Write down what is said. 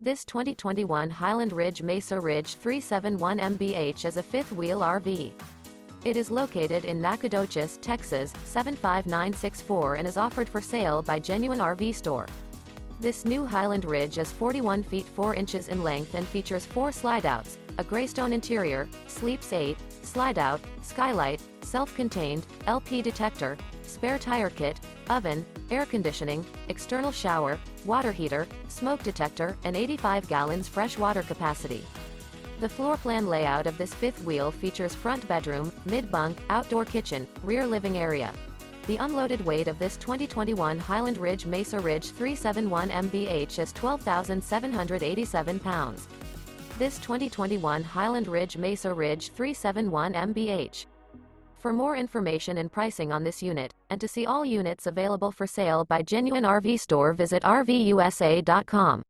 This 2021 Highland Ridge Mesa Ridge 371 MBH is a fifth-wheel RV. It is located in Nacogdoches, Texas, 75964 and is offered for sale by Genuine RV Store. This new Highland Ridge is 41 feet 4 inches in length and features 4 slideouts, a Graystone interior, sleeps 8, slideout, skylight, self-contained, LP detector, spare tire kit, oven, air conditioning, external shower, water heater, smoke detector, and 85 gallons fresh water capacity. The floor plan layout of this fifth wheel features front bedroom, mid-bunk, outdoor kitchen, rear living area. The unloaded weight of this 2021 Highland Ridge Mesa Ridge 371 MBH is 12,787 pounds. This 2021 Highland Ridge Mesa Ridge 371 MBH. For more information and pricing on this unit, and to see all units available for sale by Genuine RV Store, visit RVUSA.com.